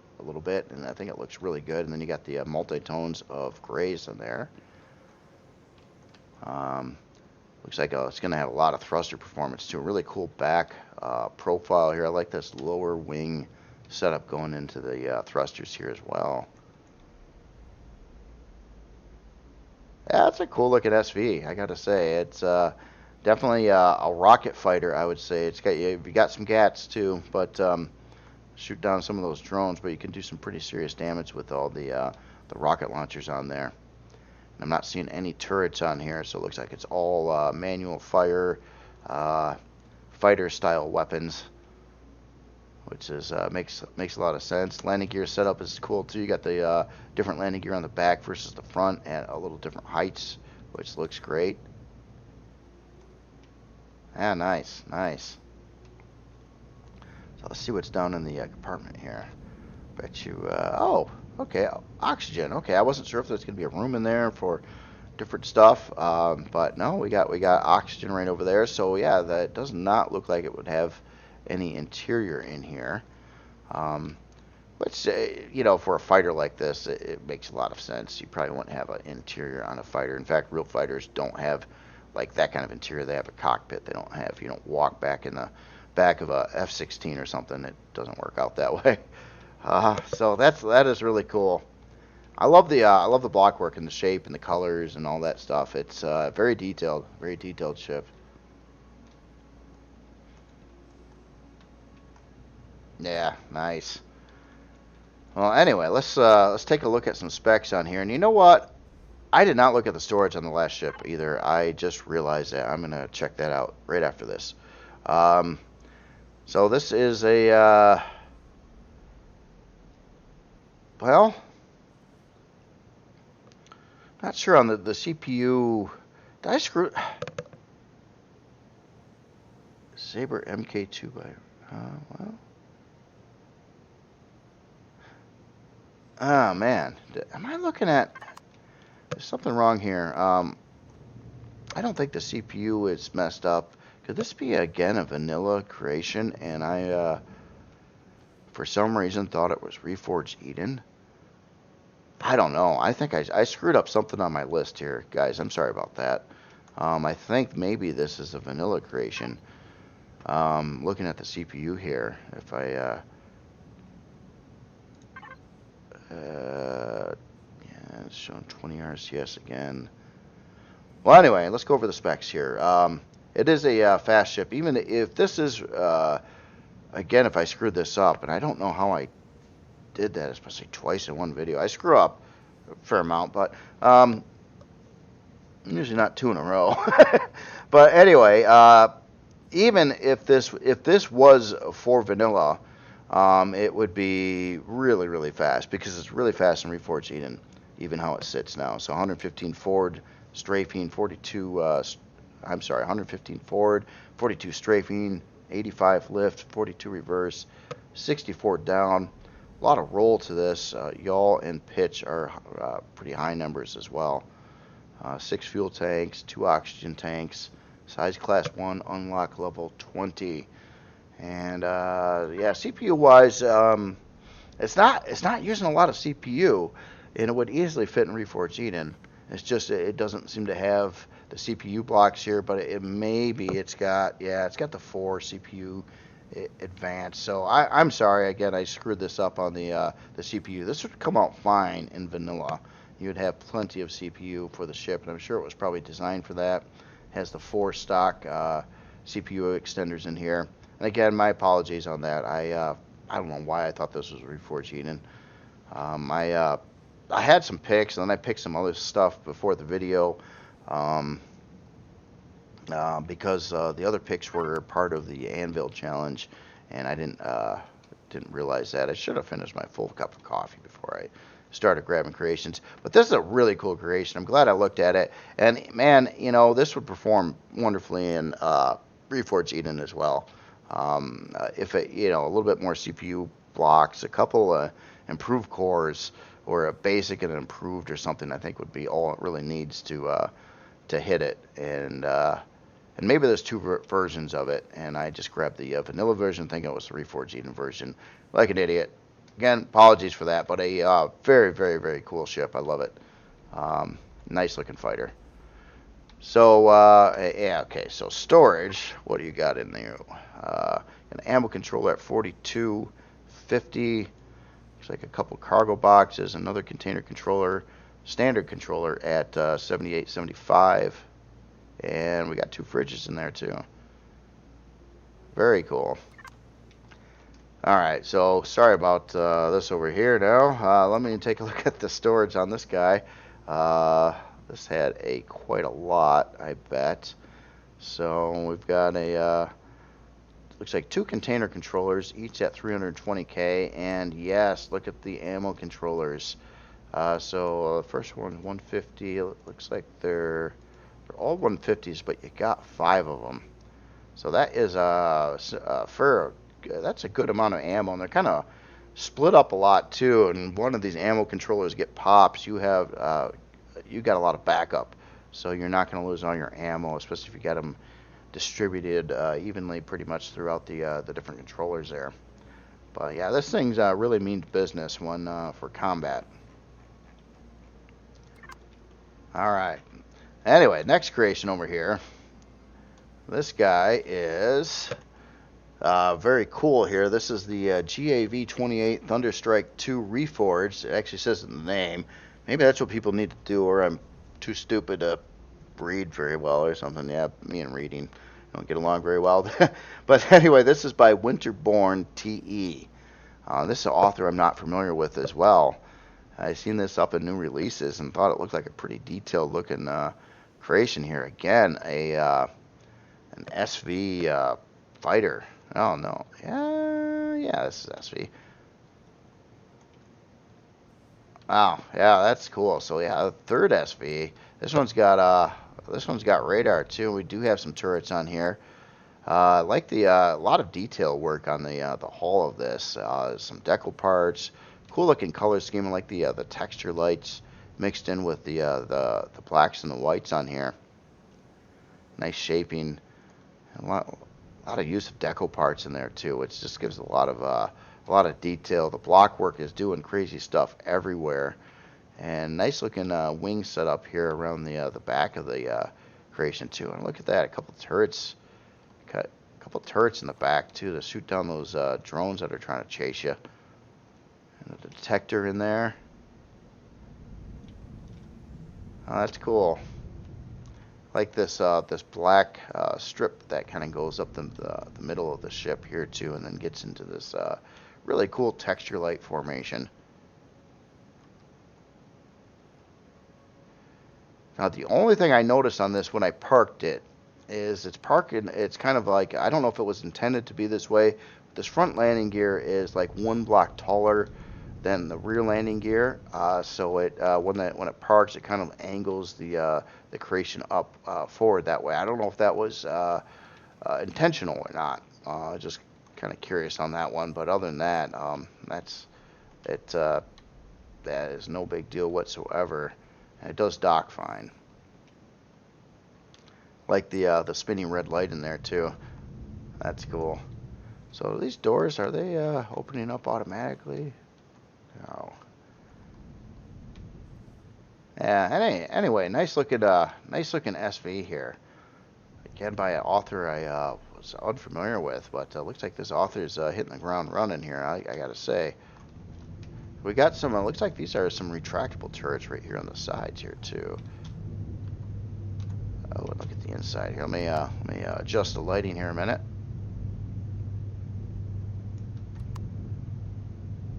and I think it looks really good. And then you got the multi-tones of grays in there. Looks like it's going to have a lot of thruster performance too. A really cool back profile here. I like this lower wing setup going into the thrusters here as well. Yeah, it's a cool looking SV. I gotta say, it's definitely a rocket fighter. I would say you got some gats too, but shoot down some of those drones. But you can do some pretty serious damage with all the rocket launchers on there. And I'm not seeing any turrets on here, so it looks like it's all manual fire, fighter style weapons, which is makes a lot of sense. Landing gear setup is cool too. You got the different landing gear on the back versus the front at a little different heights, which looks great. Yeah, nice. So let's see what's down in the compartment here. Bet you. Oh, okay, oxygen. Okay, I wasn't sure if there's gonna be a room in there for different stuff, but no, we got oxygen right over there. So yeah, that does not look like it would have any interior in here. Which, for a fighter like this, it makes a lot of sense. You probably wouldn't have an interior on a fighter. In fact, real fighters don't have like that kind of interior. They have a cockpit. They don't have, you don't walk back in the back of a F-16 or something. It doesn't work out that way. So that is really cool. I love the block work and the shape and the colors and all that stuff. It's very detailed ship. Yeah, nice. Well, anyway, let's take a look at some specs on here. And you know what? I did not look at the storage on the last ship either. I just realized that. I'm gonna check that out right after this. So this is a well, not sure on the CPU. Did I screw Saber MK2 by well? Oh man, am I looking at? There's something wrong here. I don't think the CPU is messed up. Could this be again a vanilla creation? And I, for some reason, thought it was Reforged Eden. I don't know. I think I screwed up something on my list here, guys. I'm sorry about that. I think maybe this is a vanilla creation. Looking at the CPU here, if I Yeah, it's showing 20 RCS again. Well, anyway, let's go over the specs here. It is a fast ship. Even if this is, again, if I screwed this up, and I don't know how I did that, especially twice in one video. I screw up a fair amount, but usually not two in a row. But anyway, even if this was for vanilla, it would be really, really fast because it's really fast in Reforged even how it sits now. So 115 forward strafing, 42. I'm sorry, 115 forward, 42 strafing, 85 lift, 42 reverse, 64 down. A lot of roll to this. Yaw and pitch are pretty high numbers as well. 6 fuel tanks, 2 oxygen tanks, size class 1, unlock level 20. And yeah, CPU wise, it's not using a lot of CPU, and it would easily fit in Reforged Eden. It's just it doesn't seem to have the CPU blocks here, but it's got the 4 CPU advanced. So I'm sorry again, I screwed this up on the CPU. This would come out fine in vanilla. You would have plenty of CPU for the ship, and I'm sure it was probably designed for that. It has the 4 stock CPU extenders in here. And again, my apologies on that. I don't know why I thought this was Reforged Eden. I had some picks, and then I picked some other stuff before the video because the other picks were part of the Anvil challenge, and I didn't realize that. I should have finished my full cup of coffee before I started grabbing creations. But this is a really cool creation. I'm glad I looked at it, and man, you know, this would perform wonderfully in Reforged Eden as well. If it, you know, a little bit more CPU blocks, a couple improved cores, or a basic and an improved or something, I think would be all it really needs to hit it. And maybe there's 2 versions of it, and I just grabbed the vanilla version thinking it was the Reforged Eden version, like an idiot. Again, apologies for that, but a very, very, very cool ship. I love it. Nice looking fighter. So, yeah, okay, so storage, what do you got in there? An ammo controller at 4250. Looks like a couple cargo boxes, another container controller, standard controller at 7875. And we got 2 fridges in there too. Very cool. Alright, so sorry about this over here now. Let me take a look at the storage on this guy. This had quite a lot, I bet. So we've got looks like 2 container controllers, each at 320K. And yes, look at the ammo controllers. So the first one, 150. It looks like they're all 150s, but you got 5 of them. So that is that's a good amount of ammo, and they're kind of split up a lot too. And one of these ammo controllers get pops, you got a lot of backup, so you're not going to lose all your ammo, especially if you got them distributed evenly pretty much throughout the different controllers there. But yeah, this thing's really means business when for combat. All right. Anyway, next creation over here. This guy is very cool here. This is the GAV-28 Thunderstrike 2 Reforged. It actually says in the name. Maybe that's what people need to do, or I'm too stupid to read very well or something. Yeah, me and reading don't get along very well. But anyway, this is by Winterborn TE. This is an author I'm not familiar with as well. I've seen this up in new releases and thought it looked like a pretty detailed looking creation here. Again, an SV fighter. Oh no, yeah, this is SV. Wow, yeah, that's cool. So yeah, the 3rd SV. This one's got radar too. We do have some turrets on here. Like the a lot of detail work on the hull of this. Some decal parts, cool looking color scheme. I like the texture lights mixed in with the blacks and the whites on here. Nice shaping. A lot of use of deco parts in there too, which just gives a lot of detail. The block work is doing crazy stuff everywhere, and nice looking wing setup here around the back of the creation too. And look at that, a couple turrets, in the back too to shoot down those drones that are trying to chase you. And the detector in there. Oh, that's cool. Like this black strip that kind of goes up the middle of the ship here too, and then gets into this really cool texture light formation. Now the only thing I noticed on this when I parked it is it's parking. It's kind of like, I don't know if it was intended to be this way. But this front landing gear is like one block taller than the rear landing gear, so it when it parks, it kind of angles the creation up forward that way. I don't know if that was intentional or not. Just kind of curious on that one, but other than that, that's it. That is no big deal whatsoever. And it does dock fine. Like the spinning red light in there too. That's cool. So these doors, are they opening up automatically? No. Yeah. Anyway, nice looking SV here. Again, by an author I was unfamiliar with, but looks like this author's hitting the ground running here. I gotta say. We got some. Looks like these are some retractable turrets right here on the sides here too. Oh, look at the inside here. Let me adjust the lighting here a minute.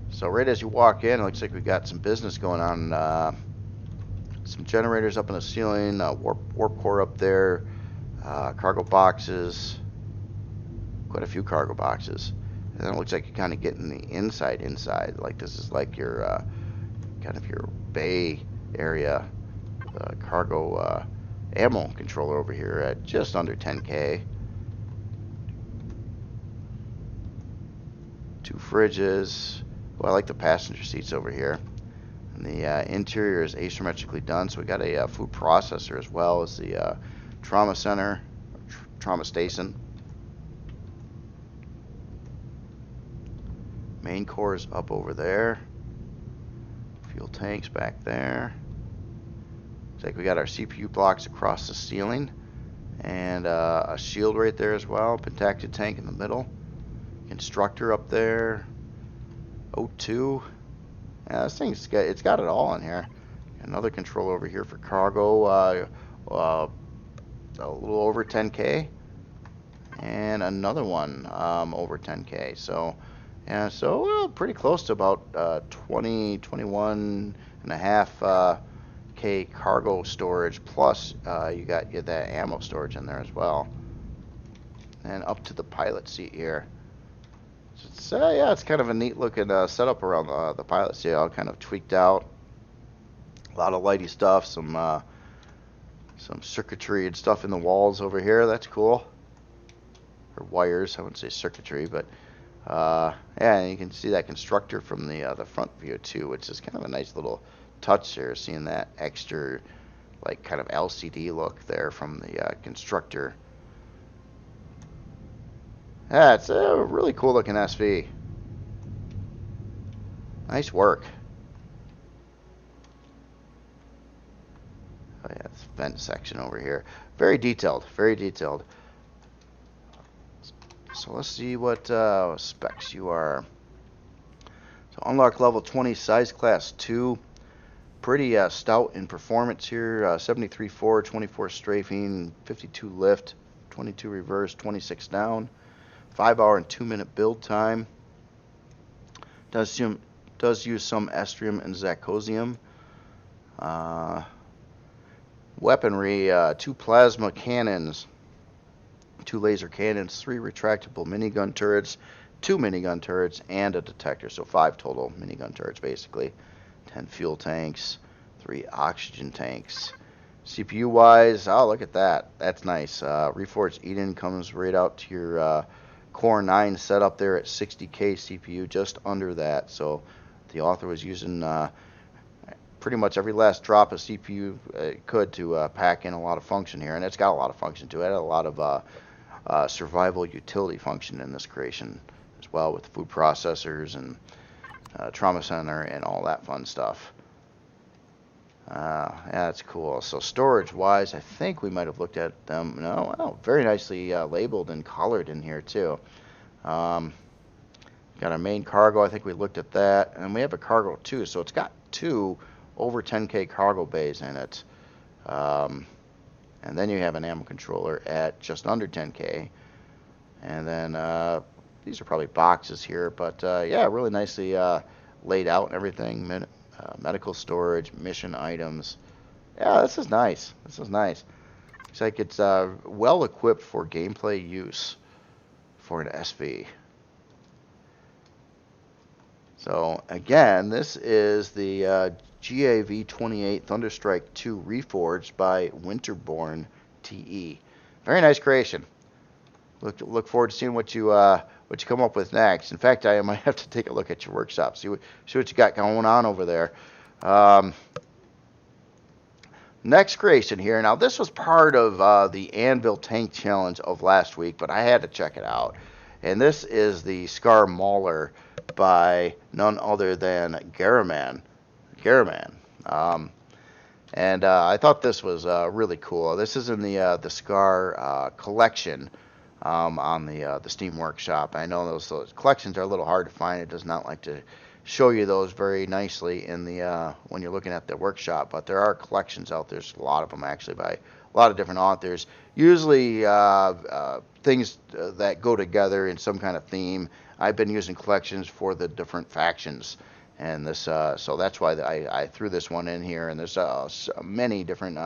So right as you walk in, it looks like we got some business going on. Some generators up in the ceiling, warp core up there, cargo boxes, quite a few cargo boxes. And then it looks like you're kind of getting the inside. Like this is like your kind of your bay area. Cargo ammo controller over here at just under 10K. 2 fridges. Well, I like the passenger seats over here. And the interior is asymmetrically done, so we got a food processor as well as the trauma center, trauma station. Main core is up over there. Fuel tanks back there. Looks like we got our CPU blocks across the ceiling, and a shield right there as well. Pentacted tank in the middle. Constructor up there. O2. Yeah, this thing's it's got it all in here. Another control over here for cargo, a little over 10K, and another one over 10K. So, yeah, so pretty close to about 21 and a half K cargo storage. Plus, you got that ammo storage in there as well. And up to the pilot seat here. So yeah, it's kind of a neat looking setup around the pilot seat, all kind of tweaked out. A lot of lighty stuff, some circuitry and stuff in the walls over here. That's cool. Or wires, I wouldn't say circuitry, but yeah, and you can see that constructor from the front view too, which is kind of a nice little touch there, seeing that extra like kind of LCD look there from the constructor. Yeah, it's a really cool looking SV. Nice work. Oh yeah, this vent section over here. Very detailed, very detailed. So let's see what specs you are. So unlock level 20, size class 2. Pretty stout in performance here. 73 forward, 24 strafing, 52 lift, 22 reverse, 26 down. 5-hour and 2-minute build time. Does use some estrium and zacosium. Weaponry: 2 plasma cannons, 2 laser cannons, 3 retractable minigun turrets, 2 minigun turrets, and a detector. So 5 total minigun turrets basically. 10 fuel tanks, 3 oxygen tanks. CPU wise, oh look at that. That's nice. Reforged Eden comes right out to your Core 9 setup there at 60K CPU, just under that. So the author was using pretty much every last drop of CPU it could to pack in a lot of function here, and it's got a lot of function to it. It had a lot of survival utility function in this creation as well, with food processors and trauma center and all that fun stuff. Yeah, that's cool. So storage wise, I think we might have looked at them. No, very nicely labeled and colored in here too. Got our main cargo. I think we looked at that, and we have a cargo too. So it's got 2 over 10K cargo bays in it. And then you have an ammo controller at just under 10K. And then these are probably boxes here, but yeah, really nicely laid out and everything. Medical storage, mission items. Yeah, this is nice. This is nice. Looks like it's well equipped for gameplay use for an SV. So again, this is the GAV-28 Thunderstrike 2 Reforged by Winterborn TE. Very nice creation. Look forward to seeing what you come up with next. In fact, I might have to take a look at your workshop, see what you got going on over there. Next creation here. Now this was part of the Anvil Tank Challenge of last week, but I had to check it out. And this is the Scar Mauler by none other than Garaman. And I thought this was really cool. This is in the Scar collection on the Steam Workshop. I know those collections are a little hard to find. It does not like to show you those very nicely in the when you're looking at the workshop, but there are collections out there. There's a lot of them actually by a lot of different authors. Usually things that go together in some kind of theme. I've been using collections for the different factions, and this so that's why I threw this one in here. And there's many different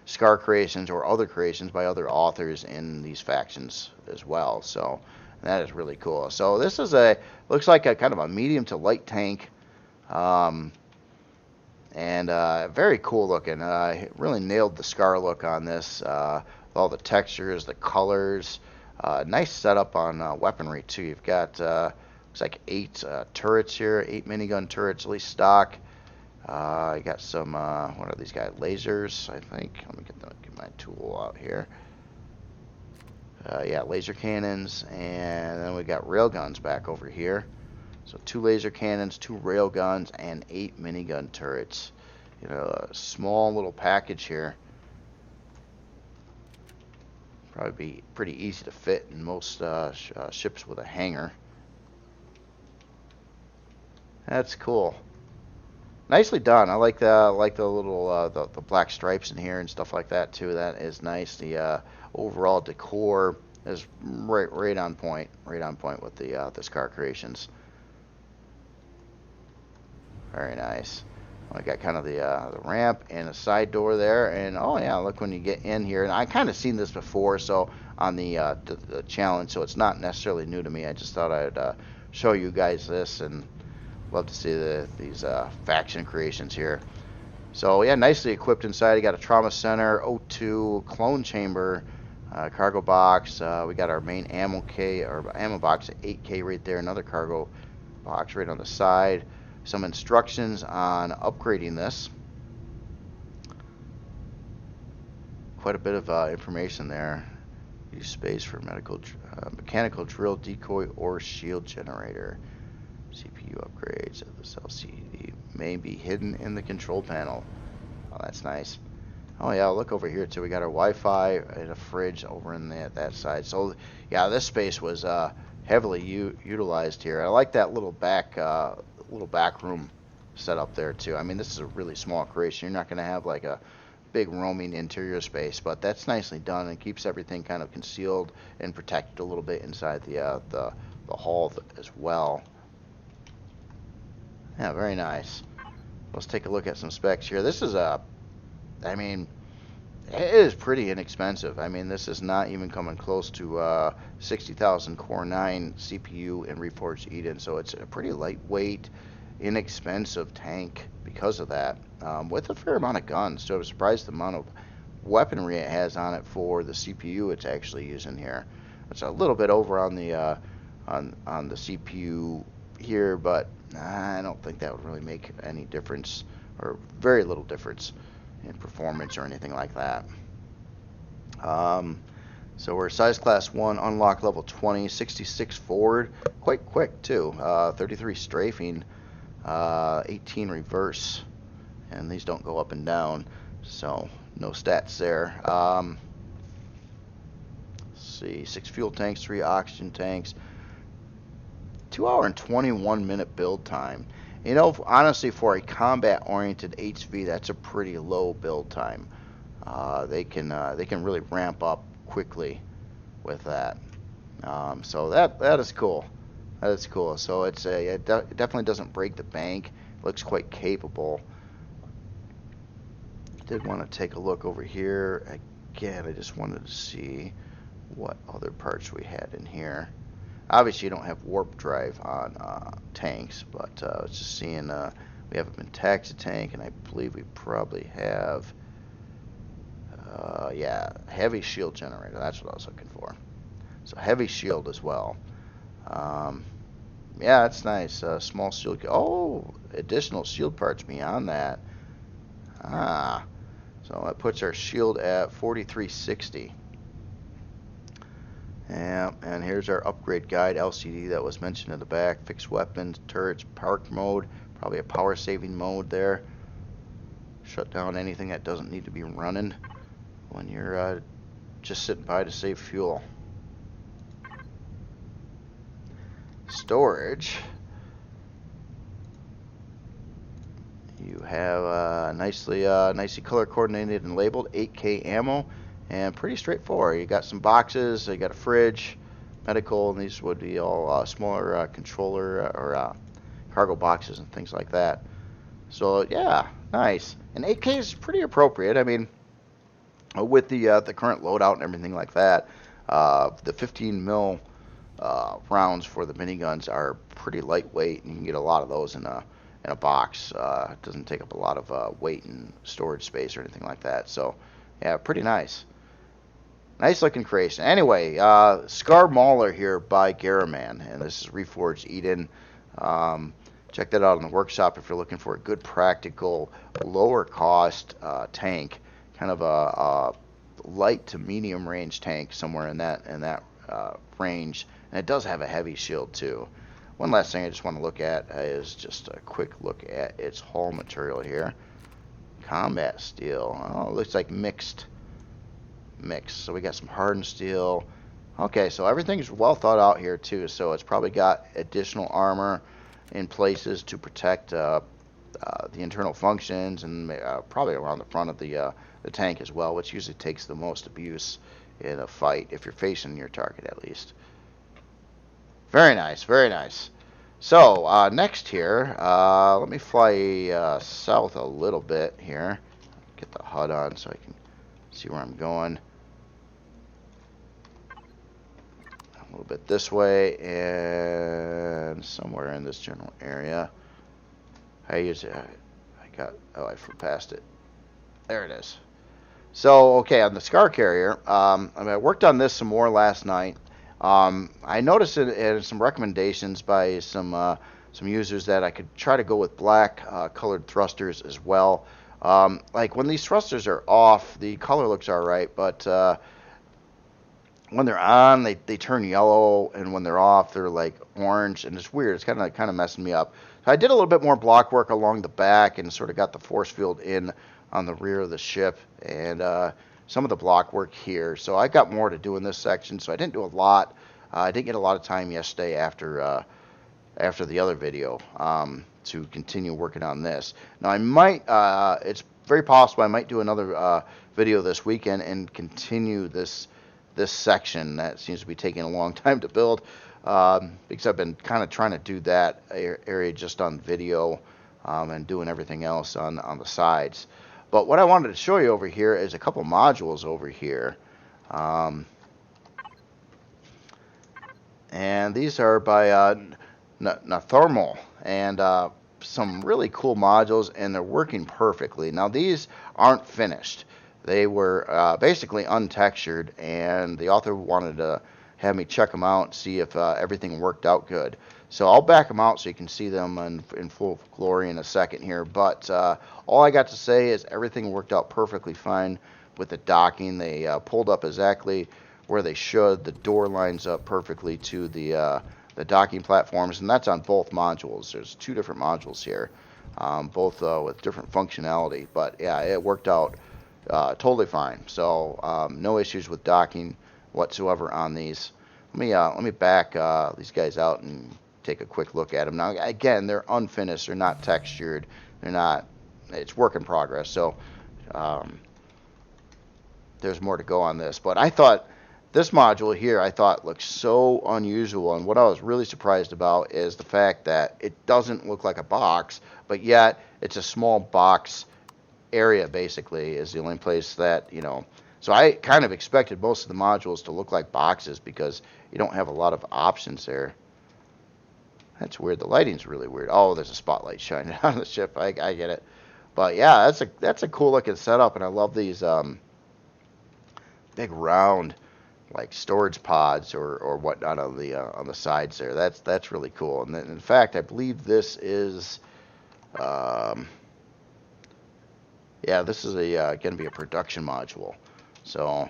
Scar creations or other creations by other authors in these factions as well. So that is really cool. So this is looks like a kind of a medium to light tank, and very cool looking. Really nailed the Scar look on this. All the textures, the colors. Nice setup on weaponry too. You've got looks like 8 turrets here, 8 minigun turrets, at least stock. You got some what are these guys? Lasers, I think. Let me get my tool out here. Yeah, laser cannons, and then we got rail guns back over here. So 2 laser cannons, 2 rail guns, and 8 minigun turrets. You know, a small little package here. Probably be pretty easy to fit in most ships with a hangar. That's cool. Nicely done. I like the little the black stripes in here and stuff like that too. That is nice. The overall decor is right on point. Right on point with the Scar creations. Very nice. I got kind of the ramp and a side door there, and oh yeah, look when you get in here. And I kind of seen this before, so on the challenge, so it's not necessarily new to me. I just thought I'd show you guys this, and love to see these faction creations here. So yeah, nicely equipped inside. You got a trauma center, O2, clone chamber, cargo box. We got our main ammo box at 8K right there. Another cargo box right on the side. Some instructions on upgrading this. Quite a bit of information there. Use space for mechanical drill, decoy, or shield generator. CPU upgrades of this LCD may be hidden in the control panel. Oh, that's nice. Oh yeah, look over here too. We got our Wi-Fi and a fridge over in that side. So yeah, this space was heavily utilized here. I like that little back room set up there too. I mean, this is a really small creation. You're not going to have like a big roaming interior space, but that's nicely done and keeps everything kind of concealed and protected a little bit inside the hall as well. Yeah, very nice. Let's take a look at some specs here. This is I mean, it is pretty inexpensive. I mean, this is not even coming close to 60,000 Core 9 CPU and Reforged Eden, so it's a pretty lightweight, inexpensive tank because of that, with a fair amount of guns. So I was surprised the amount of weaponry it has on it for the CPU it's actually using here. It's a little bit over on the CPU here, but I don't think that would really make any difference, or very little difference in performance or anything like that. So we're size class 1, unlock level 20, 66 forward, quite quick too, 33 strafing, 18 reverse, and these don't go up and down, so no stats there. Let's see, 6 fuel tanks, 3 oxygen tanks, 2 hour and 21 minute build time. You know, honestly, for a combat oriented HV, that's a pretty low build time. they can really ramp up quickly with that. So that is cool. That is cool. So it definitely doesn't break the bank. Looks quite capable. Did want to take a look over here again. I just wanted to see what other parts we had in here. Obviously, you don't have warp drive on tanks, but I was just seeing we have a Pentaxa tank, and I believe we probably have, yeah, heavy shield generator. That's what I was looking for. So heavy shield as well. Yeah, that's nice. Small shield. Oh, additional shield parts beyond that. Ah, so that puts our shield at 4360. Yeah, and here's our upgrade guide LCD that was mentioned in the back. Fixed weapons, turrets, park mode, probably a power saving mode there. Shut down anything that doesn't need to be running when you're just sitting by to save fuel. Storage. You have nicely color coordinated and labeled 8K ammo, and pretty straightforward. You got some boxes, you got a fridge, medical, and these would be all smaller controller or cargo boxes and things like that. So yeah, nice. And 8K is pretty appropriate. I mean, with the current loadout and everything like that, the 15 mil rounds for the miniguns are pretty lightweight, and you can get a lot of those in a box. It doesn't take up a lot of weight and storage space or anything like that. So yeah, pretty nice. Nice looking creation. Anyway, Scar Mauler here by Garaman, and this is Reforged Eden. Check that out in the workshop if you're looking for a good, practical, lower cost tank, kind of a light to medium range tank, somewhere in that range. And it does have a heavy shield too. One last thing I just want to look at is just a quick look at its hull material here. Combat steel. Oh, it looks like mixed. So we got some hardened steel. Okay, so everything's well thought out here too. So it's probably got additional armor in places to protect the internal functions, and probably around the front of the tank as well, which usually takes the most abuse in a fight if you're facing your target at least. Very nice, very nice. So next here, let me fly south a little bit here. Get the HUD on so I can see where I'm going. A little bit this way and somewhere in this general area. I flew past it. There it is. So, okay, on the Scar Carrier, I worked on this some more last night. I noticed in some recommendations by some users that I could try to go with black colored thrusters as well. Like when these thrusters are off, the color looks alright, but when they're on, they turn yellow, and when they're off, they're like orange, and it's weird. It's kind of messing me up. So I did a little bit more block work along the back and sort of got the force field in on the rear of the ship, and some of the block work here. So I got more to do in this section, so I didn't do a lot. I didn't get a lot of time yesterday after the other video to continue working on this. Now I might, it's very possible I might do another video this weekend and continue this section that seems to be taking a long time to build, because I've been kind of trying to do that area just on video and doing everything else on the sides. But what I wanted to show you over here is a couple modules over here. And these are by Nothemal, and some really cool modules, and they're working perfectly. Now these aren't finished. They were basically untextured, and the author wanted to have me check them out and see if everything worked out good. So I'll back them out so you can see them in full glory in a second here. But all I got to say is everything worked out perfectly fine with the docking. They pulled up exactly where they should. The door lines up perfectly to the docking platforms, and that's on both modules. There's two different modules here, both with different functionality. But yeah, it worked out totally fine. So no issues with docking whatsoever on these. Let me back these guys out and take a quick look at them. Now again, they're unfinished. They're not textured. They're not. It's work in progress. So there's more to go on this. But I thought this module here, I thought looked so unusual. And what I was really surprised about is the fact that it doesn't look like a box, but yet it's a small box area, basically, is the only place that, you know. So I kind of expected most of the modules to look like boxes because you don't have a lot of options there. That's weird. The lighting's really weird. Oh, there's a spotlight shining on the ship. I get it. But yeah, that's a cool looking setup, and I love these big round like storage pods or whatnot on the sides there. That's really cool. And then, in fact, I believe this is yeah, this is going to be a production module. So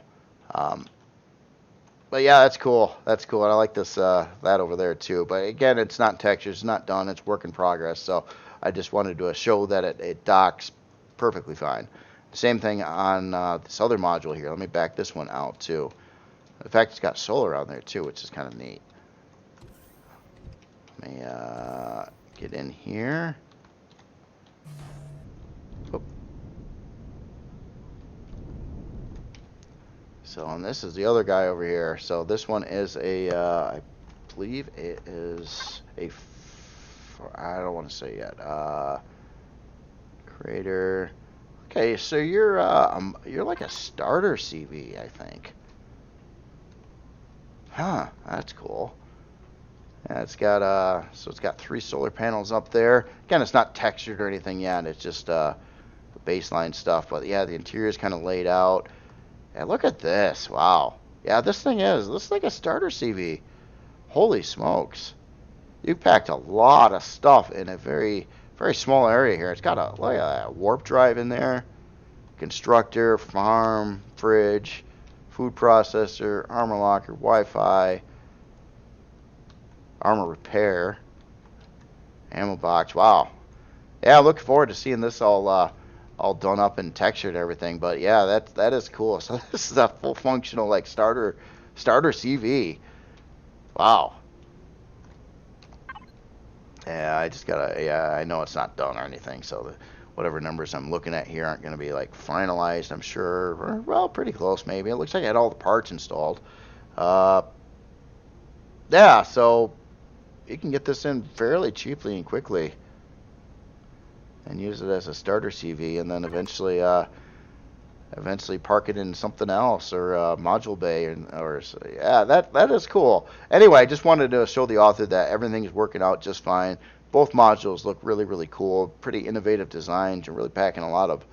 but yeah, that's cool. That's cool. And I like this that over there too. But again, it's not textured. It's not done. It's work in progress. So I just wanted to show that it docks perfectly fine. Same thing on this other module here. Let me back this one out too. In fact, it's got solar on there too, which is kind of neat. Let me get in here. Oop. So, and this is the other guy over here. So this one is a, I believe it is a, I don't want to say yet. Creator. Okay, so you're like a starter CV, I think. Huh, that's cool. Yeah, it's got so it's got 3 solar panels up there. Again, it's not textured or anything yet. It's just the baseline stuff. But yeah, the interior is kind of laid out. And look at this. Wow. Yeah, this is like a starter CV. Holy smokes. You packed a lot of stuff in a very, very small area here. It's got a warp drive in there. Constructor, farm, fridge, food processor, armor locker, Wi-Fi, armor repair, ammo box. Wow. Yeah, I look forward to seeing this all done up and textured and everything. But yeah, that is cool. So this is a full functional like starter CV. Wow. Yeah, I just gotta. Yeah, I know it's not done or anything. So whatever numbers I'm looking at here aren't going to be like finalized, I'm sure. Or, well, pretty close maybe. It looks like I had all the parts installed. Yeah, so you can get this in fairly cheaply and quickly and use it as a starter CV, and then eventually park it in something else or module bay, or yeah, that is cool. Anyway, I just wanted to show the author that everything is working out just fine. Both modules look really, really cool. Pretty innovative designs and really packing a lot of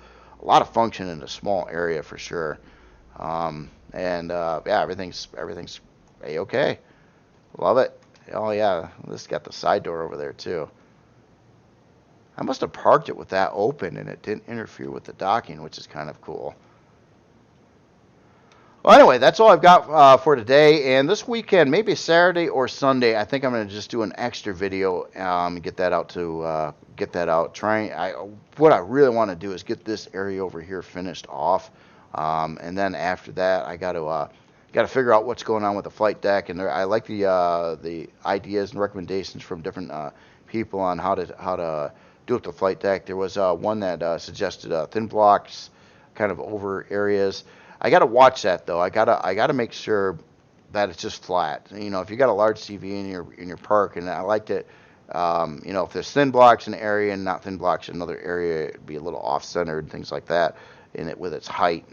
function in a small area for sure. Yeah, everything's a-okay. Love it. Oh yeah, this got the side door over there too. I must have parked it with that open and it didn't interfere with the docking, which is kind of cool. Well, anyway, that's all I've got for today. And this weekend, maybe Saturday or Sunday, I think I'm going to just do an extra video and get that out what I really want to do is get this area over here finished off. And then after that, I got to figure out what's going on with the flight deck. And I like the ideas and recommendations from different people on how to do with the flight deck. There was one that suggested thin blocks kind of over areas. I got to watch that though. I gotta make sure that it's just flat. You know, if you got a large CV in your park, and I liked it. You know, if there's thin blocks in an area and not thin blocks in another area, it'd be a little off-centered and things like that in it with its height.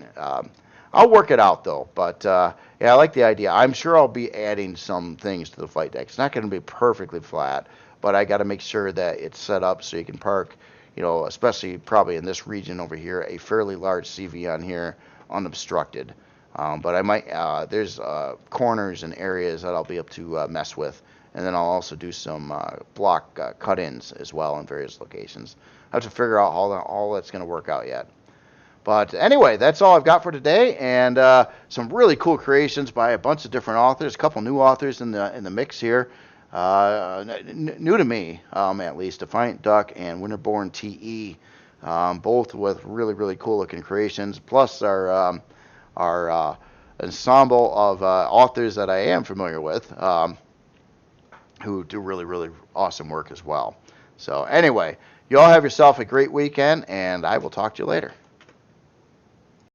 I'll work it out though. But yeah, I like the idea. I'm sure I'll be adding some things to the flight deck. It's not going to be perfectly flat, but I got to make sure that it's set up so you can park. You know, especially probably in this region over here, a fairly large CV on here unobstructed. But I might there's corners and areas that I'll be able to mess with, and then I'll also do some block cut-ins as well in various locations. I have to figure out how all that's going to work out yet. But anyway, that's all I've got for today, and some really cool creations by a bunch of different authors, a couple new authors in the mix here. New to me, at least, DefiantDuck and Winterborn TE, both with really, really cool looking creations, plus our ensemble of authors that I am familiar with, who do really, really awesome work as well. So anyway, you all have yourself a great weekend, and I will talk to you later.